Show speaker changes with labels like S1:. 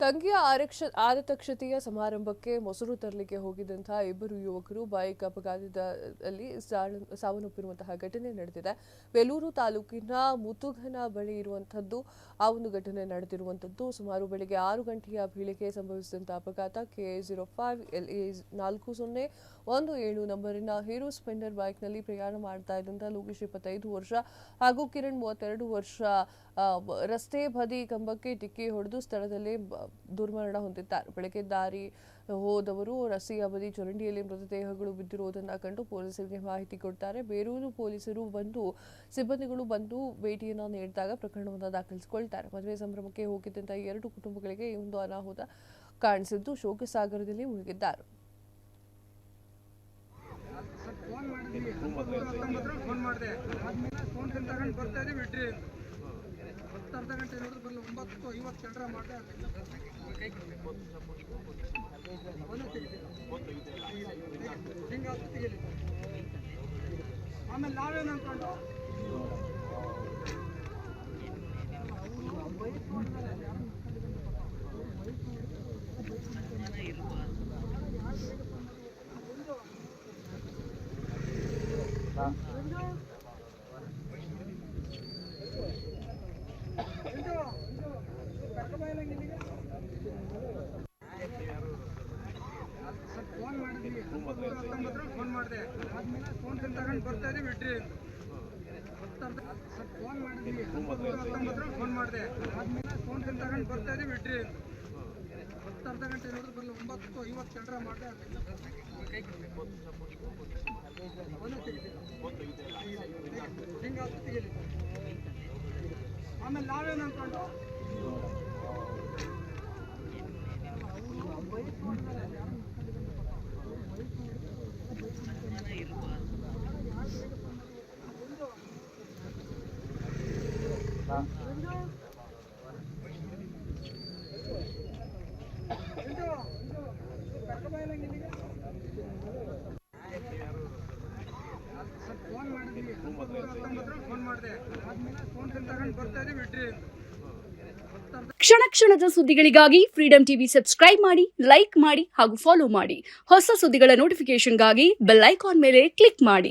S1: ತಂಗಿಯ ಆರತಕ್ಷತೆಯ ಸಮಾರಂಭಕ್ಕೆ ಮೊಸರು ತರಲಿಕ್ಕೆ ಹೋಗಿದ್ದಂತಹ ಇಬ್ಬರು ಯುವಕರು ಬೈಕ್ ಅಪಘಾತದಲ್ಲಿ ಸಾವನ್ನಪ್ಪಿರುವಂತಹ ಘಟನೆ ನಡೆದಿದೆ. ಬೇಲೂರು ತಾಲೂಕಿನ ಮುತುಗನ ಬಳಿ ಇರುವಂತದ್ದು ಆ ಒಂದು ಘಟನೆ ನಡೆದಿರುವಂತದ್ದು. ಸುಮಾರು ಬೆಳಿಗ್ಗೆ 6 ಗಂಟೆಯ ವೇಳೆಗೆ ಸಂಭವಿಸಿದಂತಹ ಅಪಘಾತ KA05 LA 4017 ನಂಬರಿನ ಹೀರೋ ಸ್ಪ್ಲೆಂಡರ್ ಬೈಕ್ನಲ್ಲಿ ಪ್ರಯಾಣ ಮಾಡ್ತಾ ಇದ್ದಂತಹ ಲೋಕೇಶ್ 25 ವರ್ಷ ಹಾಗೂ ಕಿರಣ್ 32 ವರ್ಷ ರಸ್ತೆ ಬದಿ ಕಂಬಕ್ಕೆ ಡಿಕ್ಕಿ ಹೊಡೆದು ಸ್ಥಳದಲ್ಲೇ ದುರ್ಮರಣ ಹೊಂದಿದ್ದಾರೆ. ಬೆಳಗ್ಗೆ ದಾರಿ ಹೋದವರು ರಸ್ತೆಯ ಬದಿ ಚರಂಡಿಯಲ್ಲಿ ಮೃತದೇಹಗಳು ಬಿದ್ದಿರುವುದನ್ನು ಕಂಡು ಪೊಲೀಸರಿಗೆ ಮಾಹಿತಿ ಕೊಡ್ತಾರೆ. ಬೇರೂರು ಪೊಲೀಸರು ಸಿಬ್ಬಂದಿಗಳು ಬಂದು ಭೇಟಿಯನ್ನು ನೀಡಿದಾಗ ಪ್ರಕರಣವನ್ನು ದಾಖಲಿಸಿಕೊಳ್ತಾರೆ. ಮದುವೆ ಸಂಭ್ರಮಕ್ಕೆ ಹೋಗಿದ್ದಂತಹ 2 ಕುಟುಂಬಗಳಿಗೆ ಈ ಒಂದು ಅನಾಹುತ ಕಾಣಿಸಿದ್ದು ಶೋಕ ಸಾಗರದಲ್ಲಿ ಮುಳುಗಿದ್ದಾರೆ.
S2: ಅರ್ಧ ಗಂಟೆ ನೋಡಿದ್ರೆ ಬರಲಿ 9:50 ಕೆಲಸ ಮಾಡಿದೆ ಆಮೇಲೆ ನಾವೇನು ಅನ್ಕೊಂಡು ಫೋನ್ ಮಾಡಿದೆ ಆದ್ಮೇಲೆ ಫೋನ್ ತಗೊಂಡು ಬರ್ತಾ ಇದ್ದೀವಿ ಇಡ್ರಿ ಫೋನ್ ಮಾಡಿದ್ವಿ 19 ಫೋನ್ ಮಾಡಿದೆ ಆದ್ಮೇಲೆ ಫೋನ್ ತಗೊಂಡು ಬರ್ತಾ ಇದ್ದೀವಿ ಇಡ್ರಿ ಅರ್ಧ ಗಂಟೆ ನೋಡಿದ್ರೆ ಬರಲಿ 9:50 ಕೆಲಸ ಮಾಡಿದೆ ಆಮೇಲೆ ನಾವೇನು ಅನ್ಕೊಂಡು ಫೋನ್ ಮಾಡಿದ್ವಿ 19 ಫೋನ್ ಮಾಡಿದೆ ಆದ್ಮೇಲೆ ಫೋನ್ ತಗೊಂಡು ಬರ್ತಾ ಇದ್ದೀವಿ ಇಡ್ರಿ
S3: ಕ್ಷಣ ಕ್ಷಣದ ಸುದ್ದಿಗಳಿಗಾಗಿ ಫ್ರೀಡಂ ಟಿವಿ ಸಬ್ಸ್ಕ್ರೈಬ್ ಮಾಡಿ, ಲೈಕ್ ಮಾಡಿ ಹಾಗೂ ಫಾಲೋ ಮಾಡಿ. ಹೊಸ ಸುದ್ದಿಗಳ ನೋಟಿಫಿಕೇಶನ್ಗಾಗಿ ಬೆಲ್ ಐಕಾನ್ ಮೇಲೆ ಕ್ಲಿಕ್ ಮಾಡಿ.